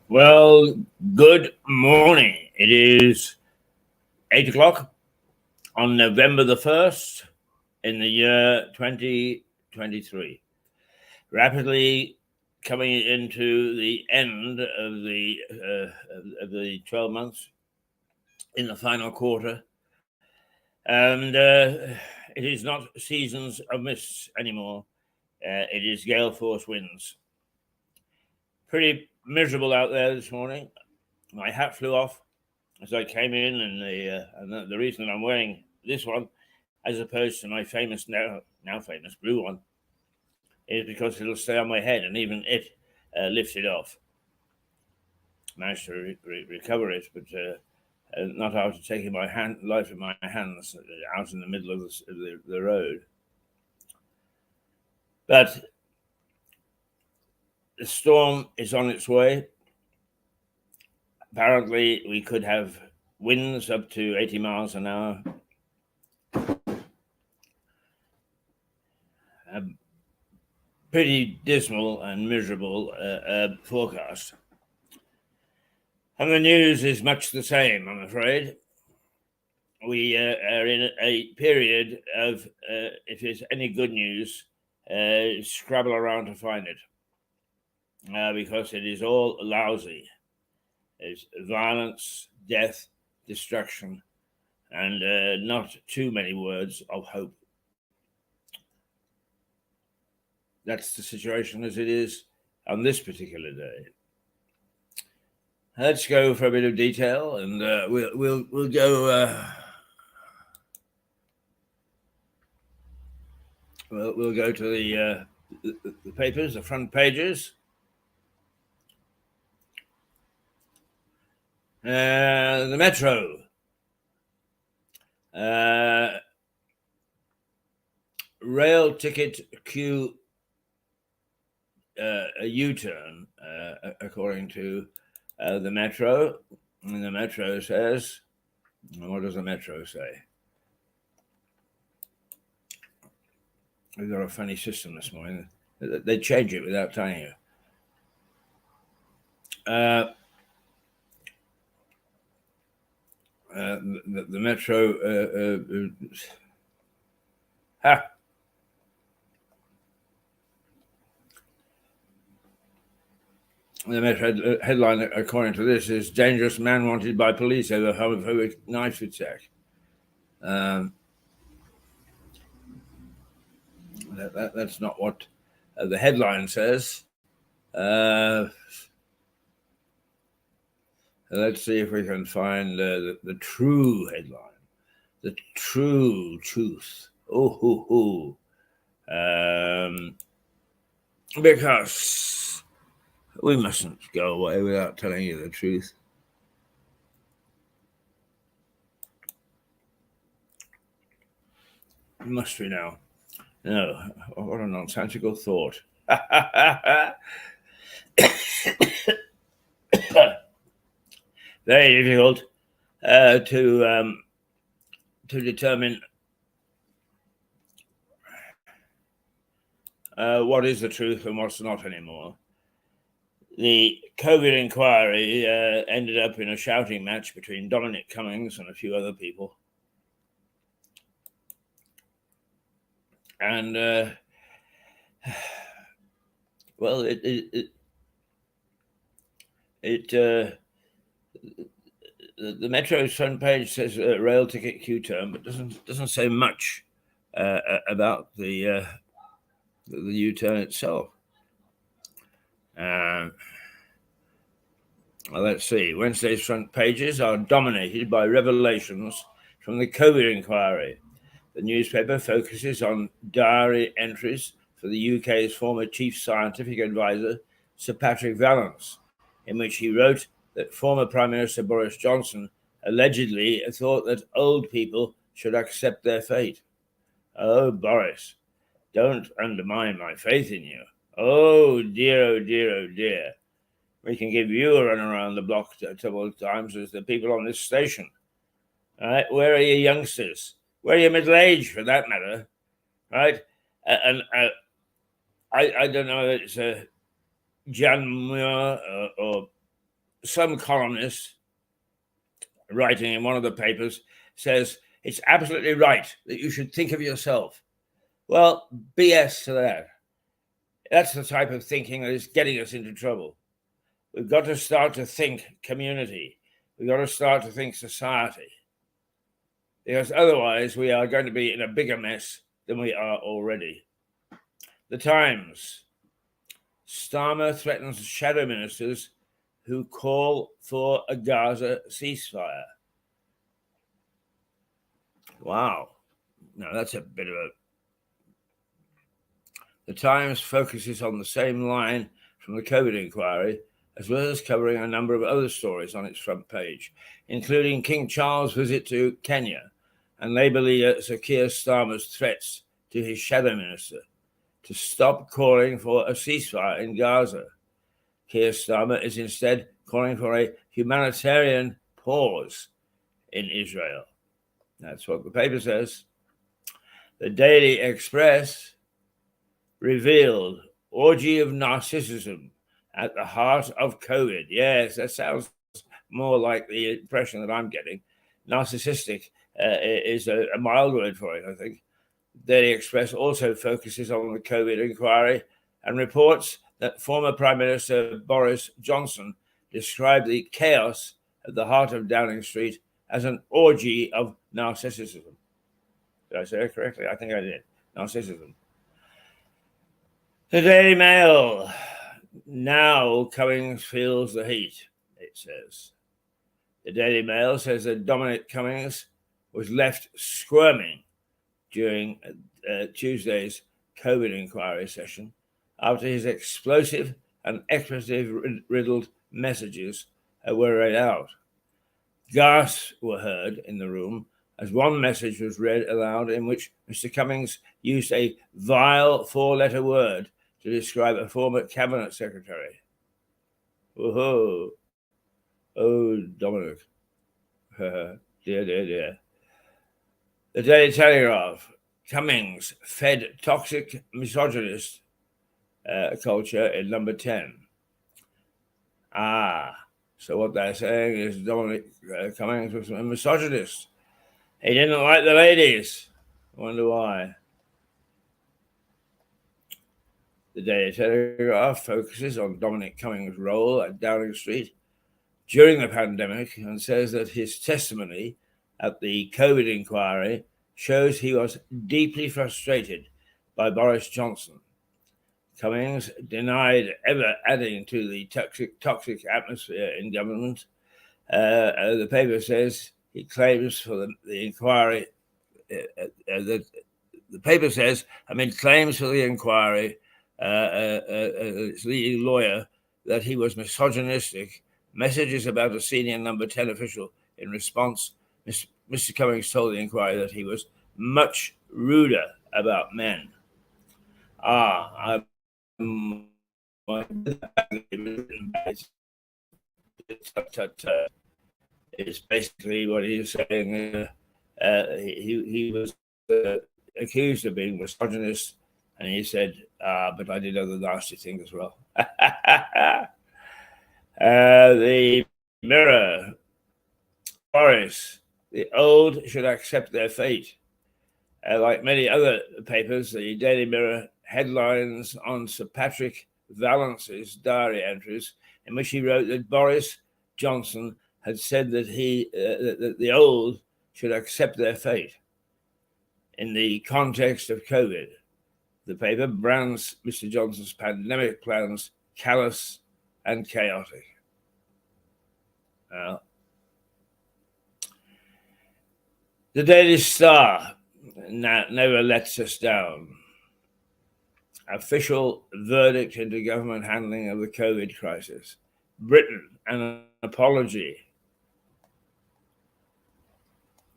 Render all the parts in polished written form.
Well, good morning. It is 8 o'clock on November the 1st in the year 2023. Rapidly coming into the end of the 12 months in the final quarter. And it is not seasons of mists anymore. It is gale force winds. Pretty miserable out there this morning. My hat flew off as I came in, and the reason I'm wearing this one, as opposed to my famous now famous blue one, is because it'll stay on my head, and even it lifted off. Managed to recover it, but not after taking my life in my hands out in the middle of the road. But the storm is on its way. Apparently, we could have winds up to 80 miles an hour. A pretty dismal and miserable forecast. And the news is much the same, I'm afraid. We are in a period of, if there's any good news, scrabble around to find it. Because it is all lousy. There's violence, death, destruction, and not too many words of hope. That's the situation as it is on this particular day. Let's go for a bit of detail, and we'll go. We'll go to the papers, the front pages. The Metro. Rail ticket queue, a U-turn, according to the Metro. And the Metro says, what does the Metro say? We've got a funny system this morning. They change it without telling you. The Metro the Metro headline, according to this, is dangerous man wanted by police over homophobic knife attack. That's not what the headline says. Let's see if we can find the true headline, the true truth. Because we mustn't go away without telling you the truth. Must we now? No, what a nonsensical thought. Very difficult to determine what is the truth and what's not anymore. The COVID inquiry ended up in a shouting match between Dominic Cummings and a few other people. And, well, the Metro's front page says rail ticket Q-turn, but doesn't say much about the U-turn itself. Well, let's see. Wednesday's front pages are dominated by revelations from the COVID inquiry. The newspaper focuses on diary entries for the UK's former chief scientific advisor, Sir Patrick Vallance, in which he wrote that former Prime Minister Boris Johnson allegedly thought that old people should accept their fate. Oh, Boris, don't undermine my faith in you. Oh, dear, oh, dear, oh, dear. We can give you a run around the block several times as the people on this station. Right? Where are your youngsters? Where are you middle-aged, for that matter? Right? And I don't know if it's Jan Muir or some columnist writing in one of the papers says it's absolutely right that you should think of yourself. Well, BS to that. That's the type of thinking that is getting us into trouble. We've got to start to think community. We've got to start to think society. Because otherwise we are going to be in a bigger mess than we are already. The Times. Starmer threatens shadow ministers who call for a Gaza ceasefire. Wow. Now that's a bit of a... The Times focuses on the same line from the COVID inquiry, as well as covering a number of other stories on its front page, including King Charles' visit to Kenya and Labour leader Sir Keir Starmer's threats to his shadow minister to stop calling for a ceasefire in Gaza. Keir Starmer is instead calling for a humanitarian pause in Israel. That's what the paper says. The Daily Express revealed orgy of narcissism at the heart of COVID. Yes, that sounds more like the impression that I'm getting. Narcissistic is a mild word for it, I think. Daily Express also focuses on the COVID inquiry and reports that former Prime Minister Boris Johnson described the chaos at the heart of Downing Street as an orgy of narcissism. Did I say it correctly? I think I did. Narcissism. The Daily Mail. Now Cummings feels the heat, it says. The Daily Mail says that Dominic Cummings was left squirming during Tuesday's COVID inquiry session after his explosive and expletive-riddled messages were read out. Gasps were heard in the room as one message was read aloud in which Mr. Cummings used a vile four-letter word to describe a former cabinet secretary. Whoa. Oh, Dominic. Dear, dear, dear. The Daily Telegraph. Cummings fed toxic misogynist culture in number 10. So what they're saying is Dominic Cummings was a misogynist. He didn't like the ladies. I wonder why. The Daily Telegraph focuses on Dominic Cummings' role at Downing Street during the pandemic and says that his testimony at the COVID inquiry shows he was deeply frustrated by Boris Johnson. Cummings denied ever adding to the toxic atmosphere in government. The paper says he claims for the inquiry. The paper says claims for the inquiry. Its leading lawyer that he was misogynistic. Messages about a senior number 10 official. In response, Mr. Cummings told the inquiry that he was much ruder about men. It's basically what he's saying. He was accused of being misogynist, and he said, but I did other nasty things as well. The Mirror. Boris, the old should accept their fate. Like many other papers, the Daily Mirror headlines on Sir Patrick Vallance's diary entries in which he wrote that Boris Johnson had said that that the old should accept their fate. In the context of COVID, the paper brands Mr. Johnson's pandemic plans callous and chaotic. Well, The Daily Star never lets us down. Official verdict into government handling of the COVID crisis. Britain, an apology.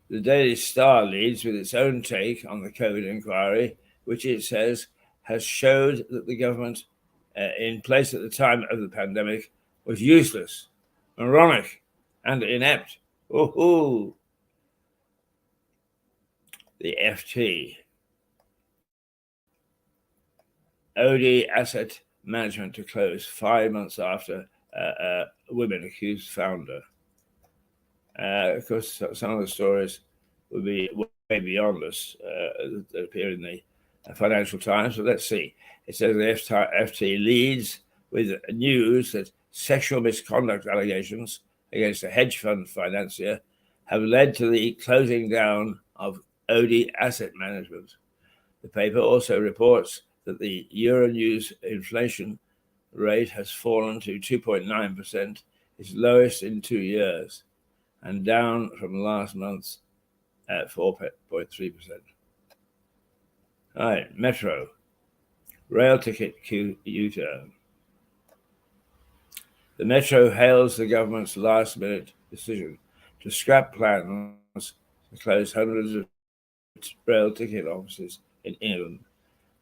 The Daily Star leads with its own take on the COVID inquiry, which it says has showed that the government in place at the time of the pandemic was useless, moronic, and inept. Ooh. The FT. OD Asset Management to close 5 months after women accused founder. Of course, some of the stories would be way beyond us that appear in the Financial Times, but let's see. It says the FT leads with news that sexual misconduct allegations against a hedge fund financier have led to the closing down of OD Asset Management. The paper also reports that the Euronews inflation rate has fallen to 2.9%, its lowest in 2 years, and down from last month's at 4.3%. All right, Metro. Rail ticket U-turn. The Metro hails the government's last-minute decision to scrap plans to close hundreds of rail ticket offices in England.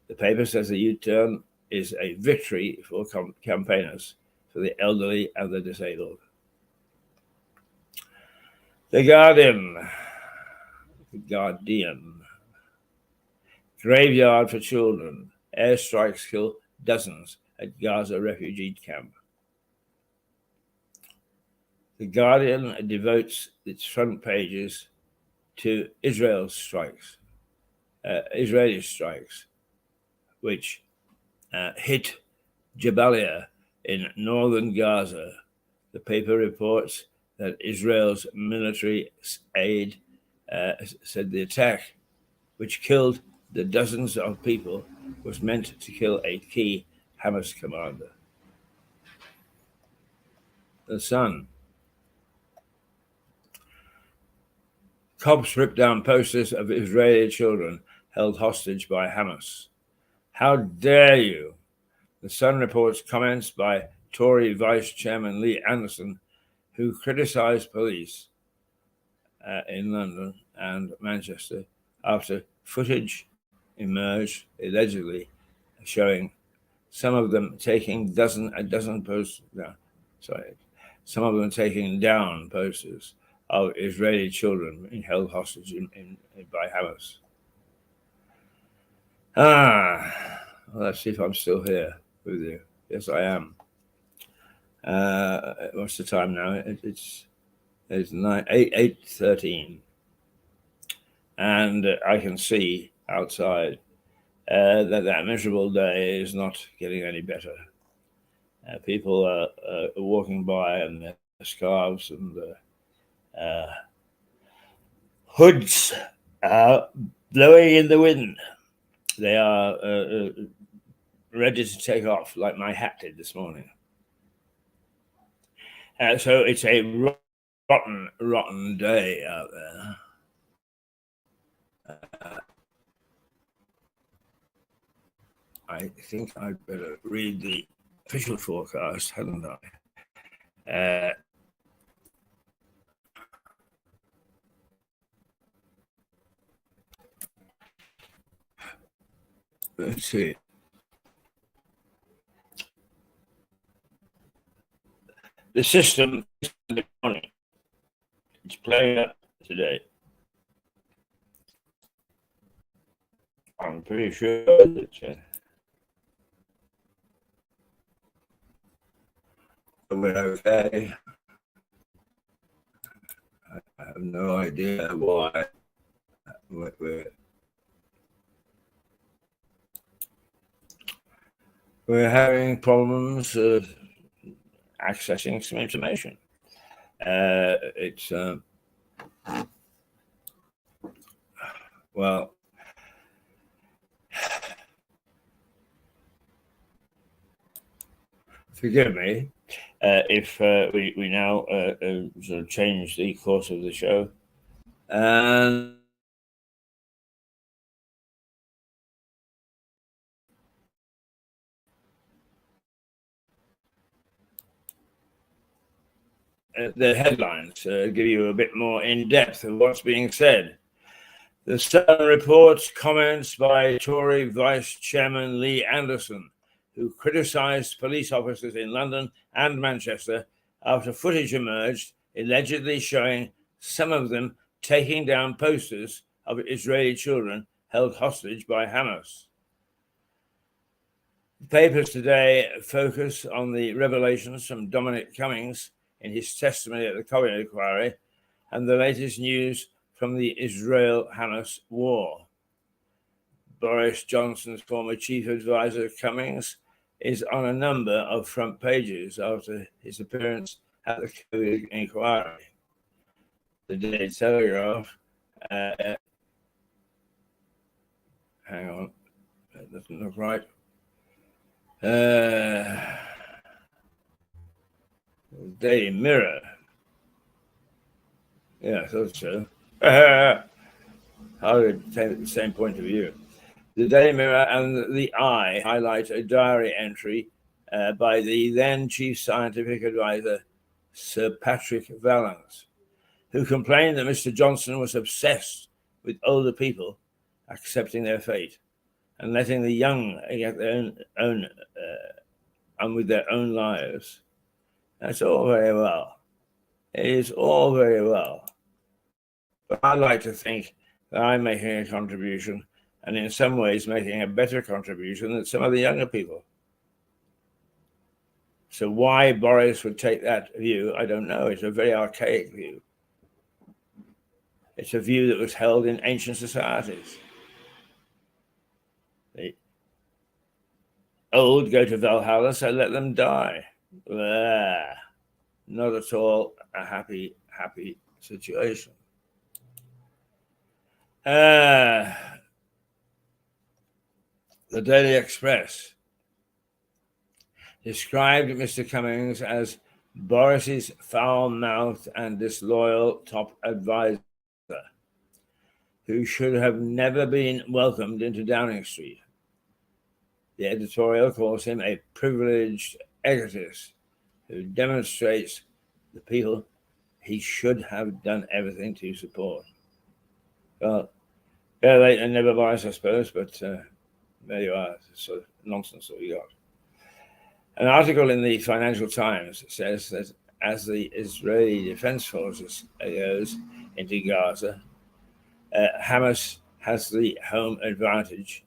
The paper says the U-turn is a victory for campaigners, for the elderly and the disabled. The Guardian. Graveyard for children. Airstrikes kill dozens at Gaza refugee camp. The Guardian devotes its front pages to Israeli strikes, which hit Jabalia in northern Gaza. The paper reports that Israel's military aid said the attack, which killed the dozens of people, was meant to kill a key Hamas commander. The Sun. Cops ripped down posters of Israeli children held hostage by Hamas. How dare you? The Sun reports comments by Tory Vice Chairman Lee Anderson, who criticized police in London and Manchester after footage emerged, allegedly, showing some of them taking some of them taking down posters of Israeli children being held hostage by Hamas. Well, let's see if I'm still here with you. Yes, I am. What's the time now? It's 8:13, and I can see outside that miserable day is not getting any better. People are walking by in their scarves and hoods are blowing in the wind. They are ready to take off, like my hat did this morning. So it's a rotten day out there. I think I'd better read the official forecast, hadn't I? Let's see. The system is morning. It's playing up today. I'm pretty sure that we're okay. I have no idea why we're having problems accessing some information. It's well, forgive me if we now sort of change the course of the show, and the headlines, give you a bit more in depth of what's being said. The Sun reports comments by Tory Vice Chairman Lee Anderson, who criticised police officers in London and Manchester after footage emerged allegedly showing some of them taking down posters of Israeli children held hostage by Hamas. The papers today focus on the revelations from Dominic Cummings in his testimony at the Collier inquiry and the latest news from the Israel-Hamas war. Boris Johnson's former chief advisor, Cummings, is on a number of front pages after his appearance at the Collier inquiry. The Daily Telegraph, hang on, that doesn't look right. Daily Mirror. Yeah, I thought so. I would take the same point of view. The Daily Mirror and the Eye highlight a diary entry by the then chief scientific advisor, Sir Patrick Vallance, who complained that Mr. Johnson was obsessed with older people accepting their fate and letting the young get their own and with their own lives. That's all very well. It is all very well. But I'd like to think that I'm making a contribution, and in some ways making a better contribution than some of the younger people. So why Boris would take that view, I don't know. It's a very archaic view. It's a view that was held in ancient societies. The old go to Valhalla, so let them die. Not at all a happy situation. The Daily Express described Mr. Cummings as Boris's foul-mouthed and disloyal top advisor, who should have never been welcomed into Downing Street. The editorial calls him a privileged egotist who demonstrates the people he should have done everything to support. Well, better late than never, Boris, I suppose, but there you are. It's sort of nonsense that we got. An article in the Financial Times says that as the Israeli Defense Forces goes into Gaza, Hamas has the home advantage.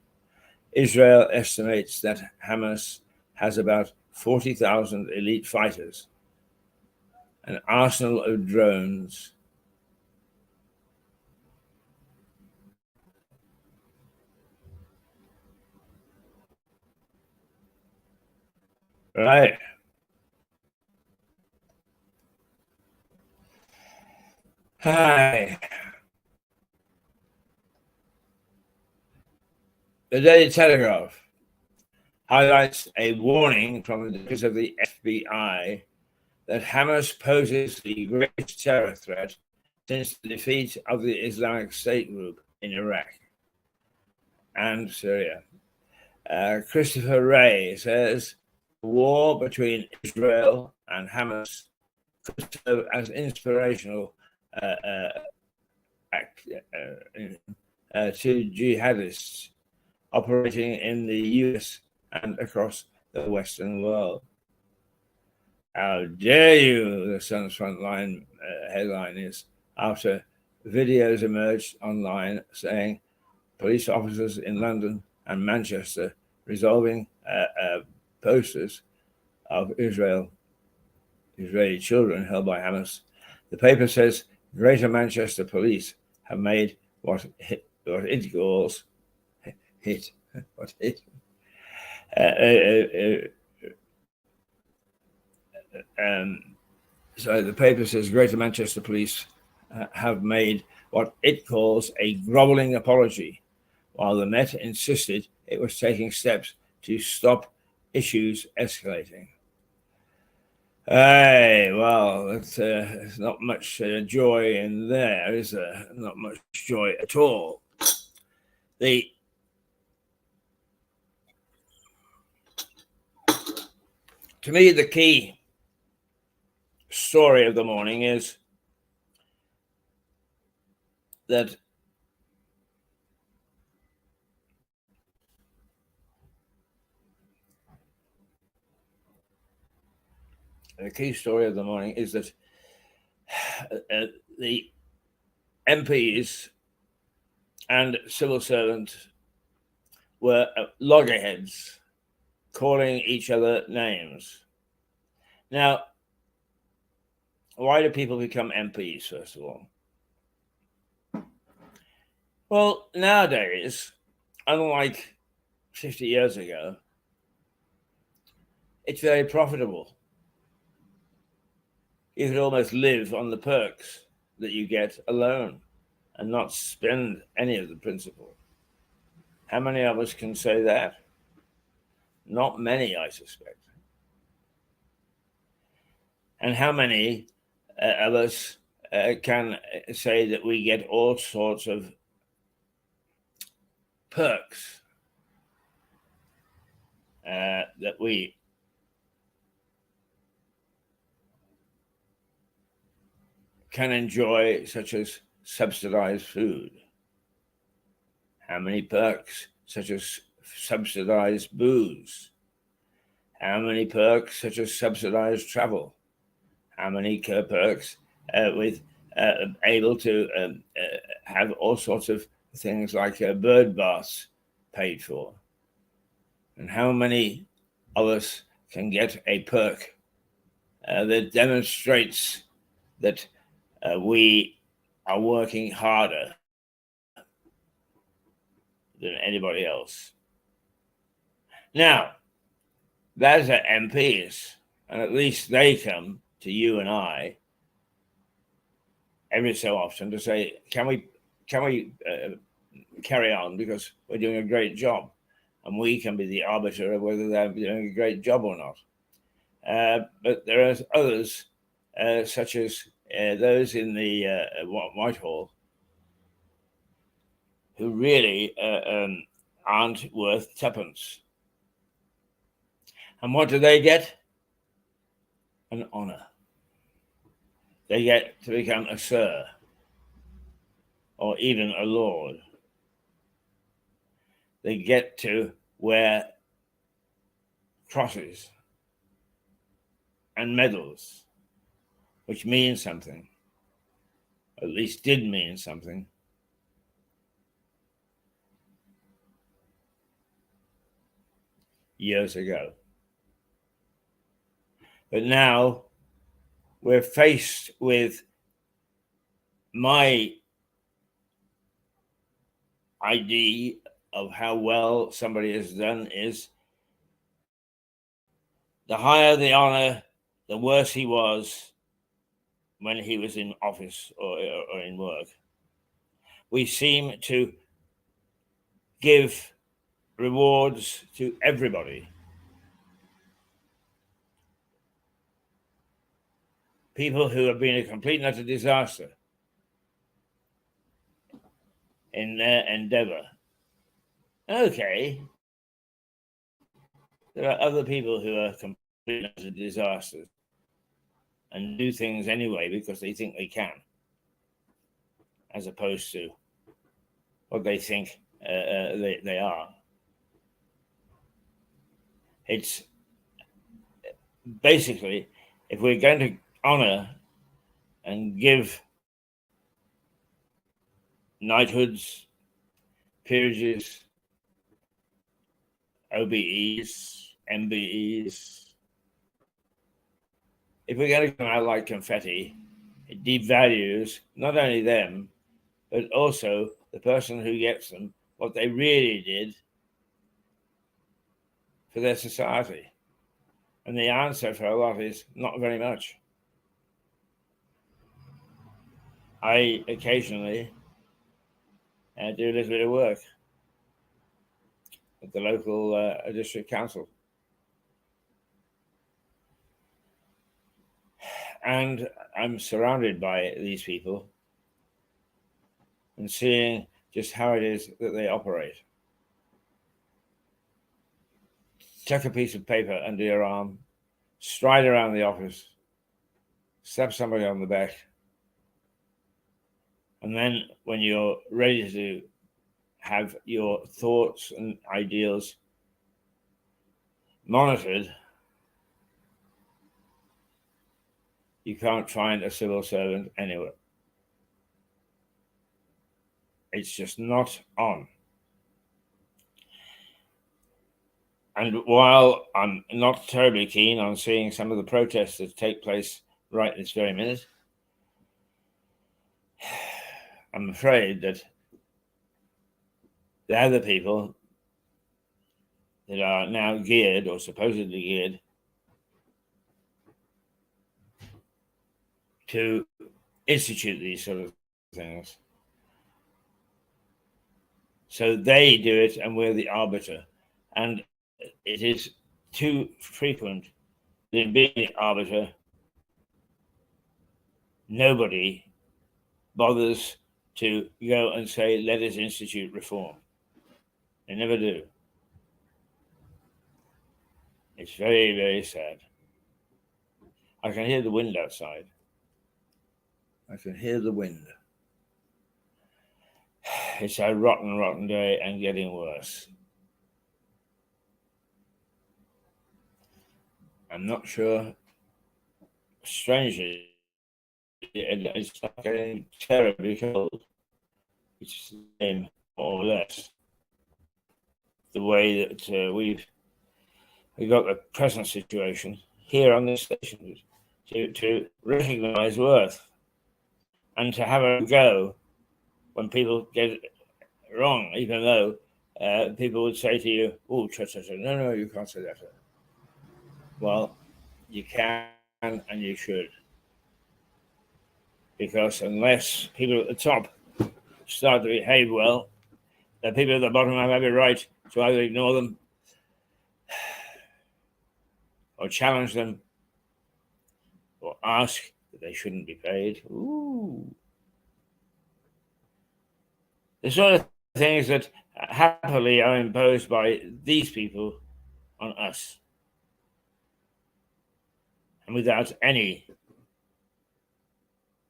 Israel estimates that Hamas has about 40,000 elite fighters, an arsenal of drones, right? Hi. The Daily Telegraph highlights a warning from the directors of the FBI that Hamas poses the greatest terror threat since the defeat of the Islamic State group in Iraq and Syria. Christopher Wray says the war between Israel and Hamas could serve as inspirational to jihadists operating in the US and across the Western world. How dare you, the Sun's frontline headline is, after videos emerged online saying police officers in London and Manchester resolving posters of Israeli children held by Hamas. The paper says Greater Manchester Police have made what it calls so the paper says Greater Manchester Police have made what it calls a grovelling apology, while the Met insisted it was taking steps to stop issues escalating. Hey, well, there's not much joy in there, is there? Not much joy at all. To me, the key story of the morning is that the key story of the morning is that the MPs and civil servants were loggerheads calling each other names. Now, why do people become MPs, first of all? Well, nowadays, unlike 50 years ago, it's very profitable. You could almost live on the perks that you get alone and not spend any of the principal. How many of us can say that? Not many, I suspect. And how many of us can say that we get all sorts of perks that we can enjoy, such as subsidized food? How many perks, such as subsidized booze? How many perks, such as subsidized travel? How many perks with able to have all sorts of things like bird baths paid for? And how many of us can get a perk that demonstrates that we are working harder than anybody else? Now, those are MPs, and at least they come to you and I every so often to say, can we carry on, because we're doing a great job, and we can be the arbiter of whether they're doing a great job or not. But there are others, such as those in the Whitehall, who really aren't worth tuppence. And what do they get? An honour. They get to become a sir, or even a lord. They get to wear crosses and medals, which means something, at least did mean something. Years ago. But now we're faced with my idea of how well somebody has done is the higher the honor, the worse he was when he was in office or in work. We seem to give rewards to everybody. People who have been a complete and utter disaster in their endeavor. Okay, there are other people who are complete and utter disasters and do things anyway because they think they can, as opposed to what they think they are. It's basically, if we're going to honor and give knighthoods, peerages, OBEs, MBEs, if we're going to come out like confetti, it devalues not only them, but also the person who gets them, what they really did for their society. And the answer for a lot is not very much. I occasionally do a little bit of work at the local district council. And I'm surrounded by these people and seeing just how it is that they operate. Tuck a piece of paper under your arm, stride around the office, slap somebody on the back, and then when you're ready to have your thoughts and ideals monitored, you can't find a civil servant anywhere. It's just not on. And while I'm not terribly keen on seeing some of the protests that take place right this very minute, I'm afraid that the other people that are now geared or supposedly geared to institute these sort of things. So they do it and we're the arbiter. And it is too frequent that in being the arbiter, nobody bothers to go and say, let us institute reform. They never do. It's very, very sad. I can hear the wind outside. I can hear the wind. It's a rotten, rotten day and getting worse. I'm not sure. Strangely, it's not getting terribly cold. It's the same, more or less. The way that we've got the present situation here on this station to recognise worth and to have a go when people get it wrong, even though people would say to you, oh, no, you can't say that. Well, you can and you should. Because unless people at the top start to behave well, the people at the bottom have every right to either ignore them or challenge them or ask that they shouldn't be paid. Ooh. The sort of things that happily are imposed by these people on us and without any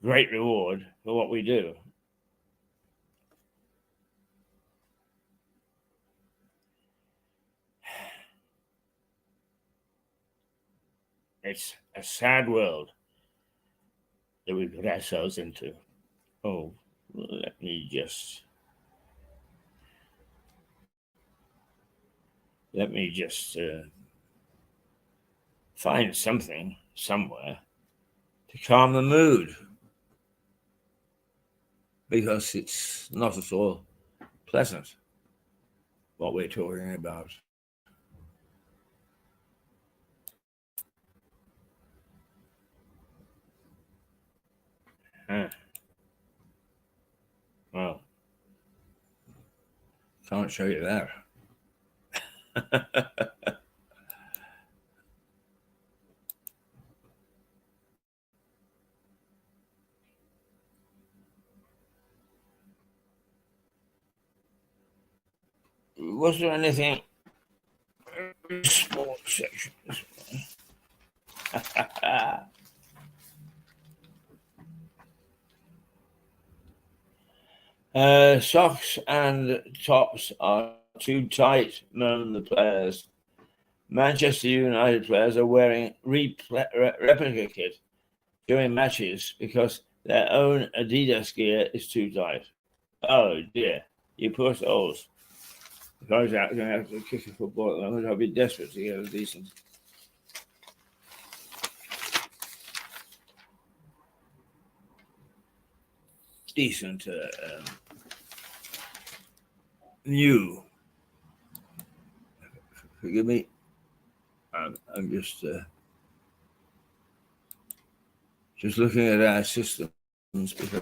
great reward for what we do. It's a sad world that we put ourselves into. Oh, let me just find something somewhere to calm the mood, because it's not at all pleasant what we're talking about. Well, can't show you that. Was there anything in the sports section? Socks and tops are too tight, moan the players. Manchester United players are wearing replica kit during matches because their own Adidas gear is too tight. Oh dear, you poor souls. If I was out going to have to kick a football at the moment, I'd be desperate to get a decent new. Forgive me. I'm just looking at our systems because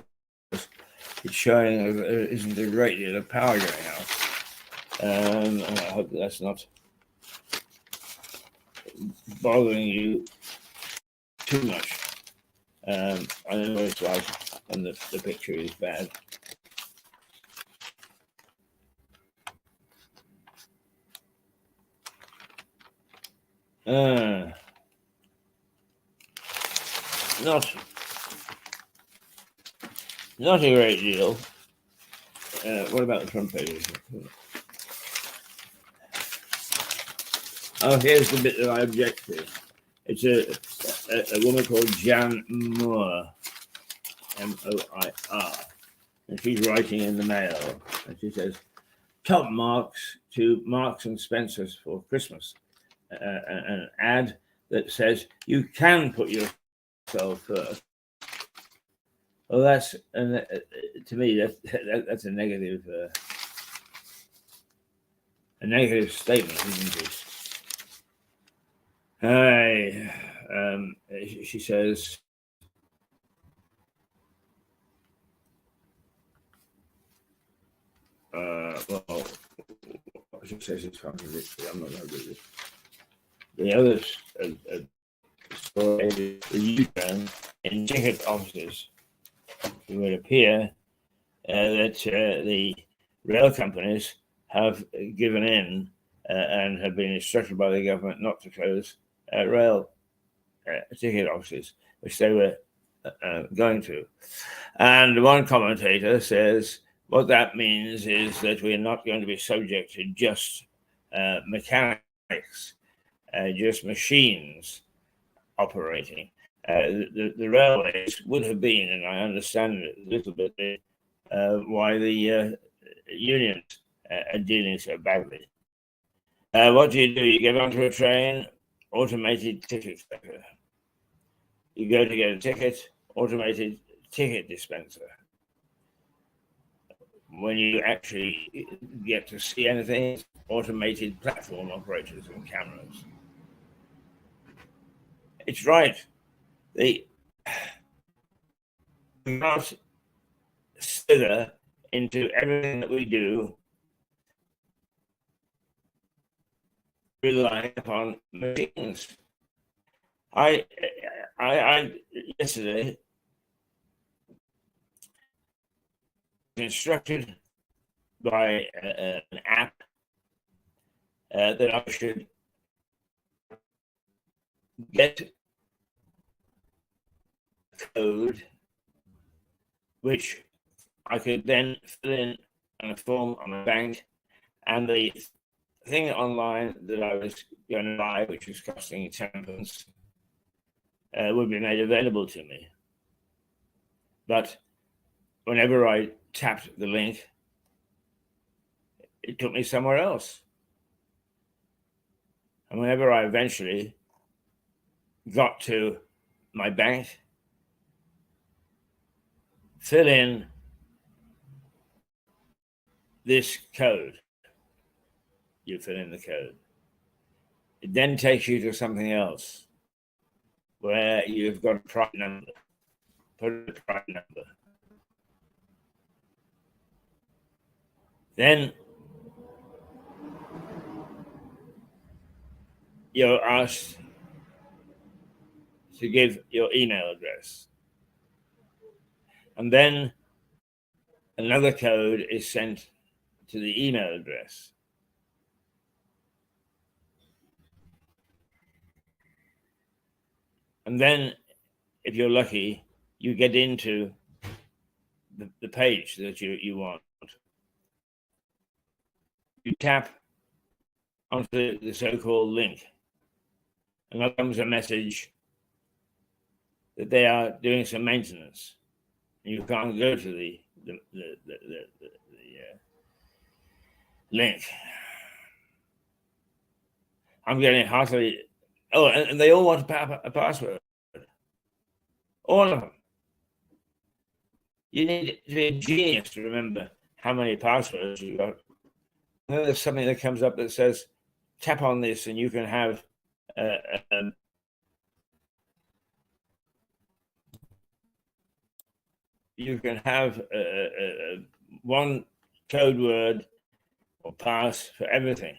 it's showing there isn't a great deal of power going out. And I hope that's not bothering you too much. I know what it's like when the picture is bad. not a great deal. What about the front page? Oh, here's the bit that I object to. It's a woman called Jan Moore, Moir, and she's writing in the Mail, and she says, "Top marks to Marks and Spencer's for Christmas." An ad that says you can put yourself first. Well, that's to me that's a negative statement, isn't it? She says, well, she says it's contradictory. I'm not going to do this. The other story is the U-turn in ticket offices. It would appear that the rail companies have given in and have been instructed by the government not to close rail ticket offices, which they were going to. And one commentator says what that means is that we're not going to be subject to just mechanics, just machines operating. The railways would have been, and I understand it a little bit, why the unions are dealing so badly. What do? You get onto a train, automated ticket checker. You go to get a ticket, automated ticket dispenser. When you actually get to see anything, automated platform operators and cameras. It's right. They not slither into everything that we do relying upon machines. I yesterday was instructed by an app that I should get code which I could then fill in on a form on a bank, and the thing online that I was going to buy, which was costing 10pence, would be made available to me. But whenever I tapped the link, it took me somewhere else. And whenever I eventually got to my bank, fill in this code, you fill in the code. It then takes you to something else where you've got a private number. Put a private number. Then you're asked to give your email address. And then another code is sent to the email address. And then, if you're lucky, you get into the page that you want. You tap onto the so-called link, and up comes a message that they are doing some maintenance. And you can't go to the link. I'm getting heartily. Oh, and they all want a password. All of them. You need to be a genius to remember how many passwords you got. And then there's something that comes up that says, tap on this and you can have one code word or pass for everything.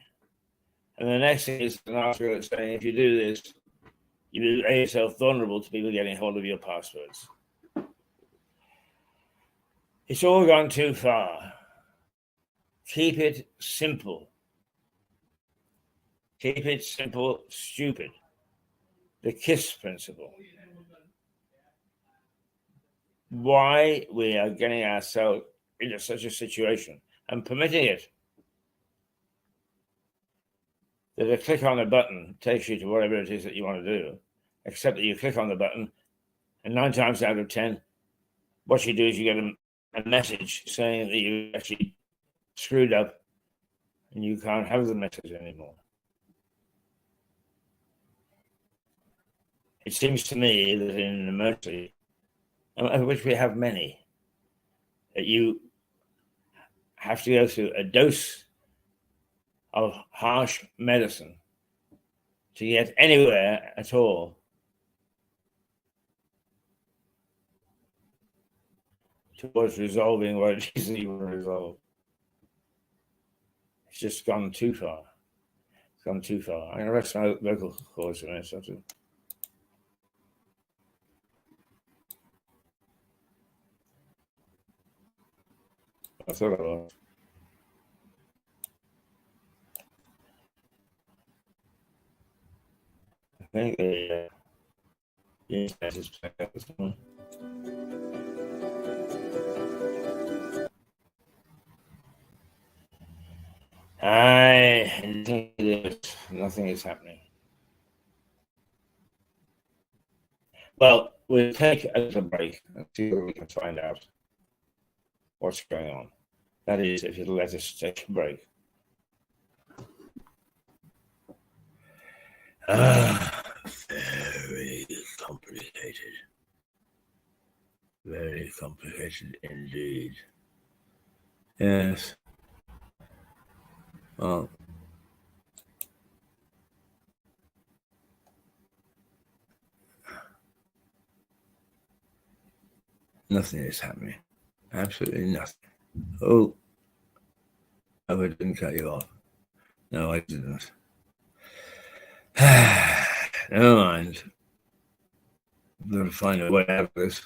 And the next thing is an article saying if you do this, you make yourself vulnerable to people getting hold of your passwords. It's all gone too far. Keep it simple. Keep it simple, stupid. The KISS principle. why we are getting ourselves into such a situation and permitting it. That a click on a button takes you to whatever it is that you want to do, except that you click on the button, and 9 times out of 10, what you do is you get a message saying that you actually screwed up and you can't have the message anymore. It seems to me that in an emergency, of which we have many, that you have to go through a dose of harsh medicine to get anywhere at all. Towards resolving what it is that you want to resolve. It's just gone too far. It's gone too far. I'm going to rest my vocal cords for a minute or two. I thought I was. I think the internet is back up this morning. I think it is. Nothing is happening. Well, we'll take a little break and see if we can find out what's going on. That is, if it'll let us take a break. Very complicated. Very complicated indeed. Yes. Well, nothing is happening. Absolutely nothing. Oh, I didn't cut you off. No, I didn't. Never mind. I'm going to find a way out of this.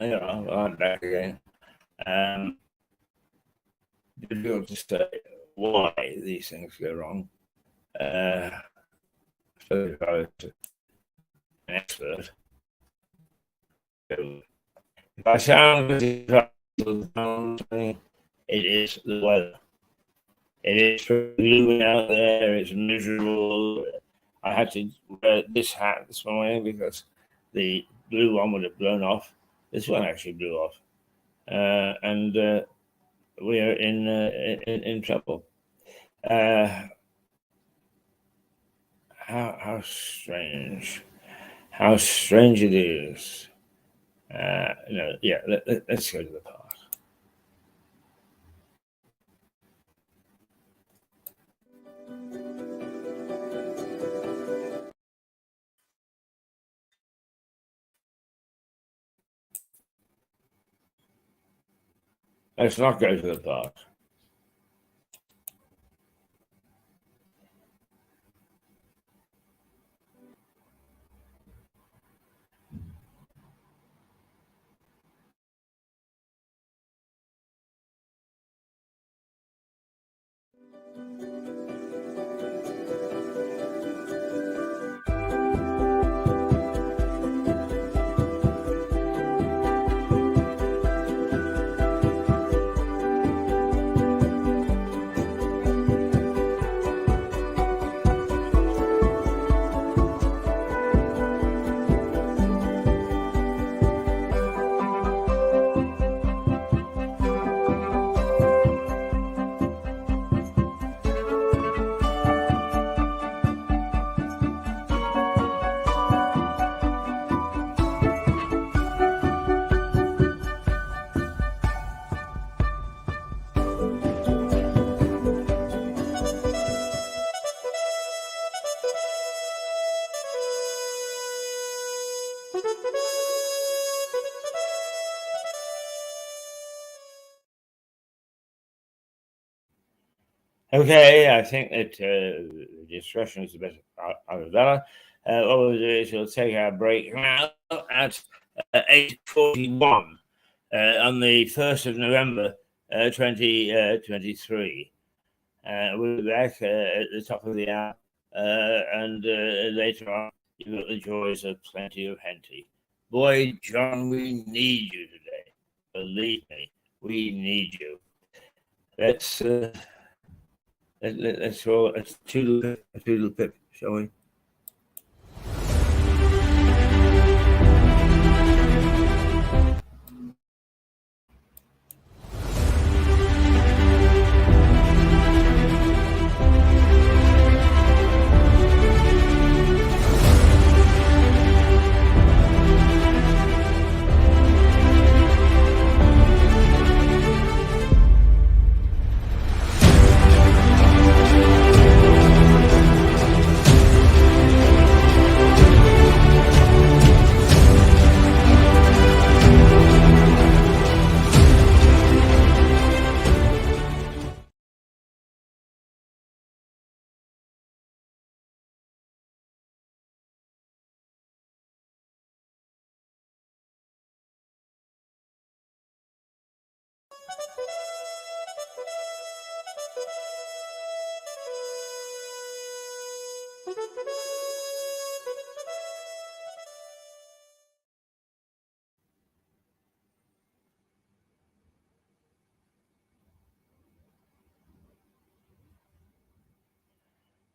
Yeah, I'm back again. Difficult to say why these things go wrong. So if I was an expert, if I sound it is the weather. It is gloomy out there. It's miserable. I had to wear this hat this morning because the blue one would have blown off. This one actually blew off, and we are in trouble. How strange! How strange it is. Let's go to the park. Let's not go to the park. Okay, I think that the discussion is the best out of that. What we'll do is we'll take our break now at 8:41 on the 1st of November 2023. We'll be back at the top of the hour, and later on, you've got the joys of plenty of henty. Boy, John, we need you today. Believe me, we need you. Let's roll a toodle pip, shall we?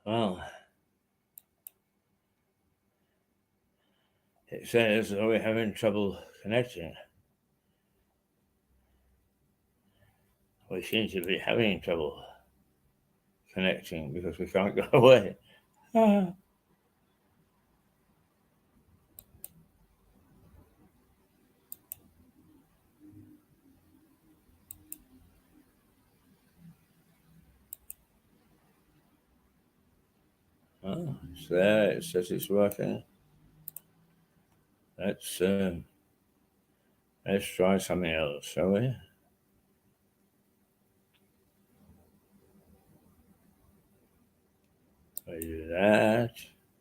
Well, it says that we're having trouble connecting. We seem to be having trouble connecting because we can't go away. Oh, it's there. It says it's working. Let's try something else, shall we? We do that.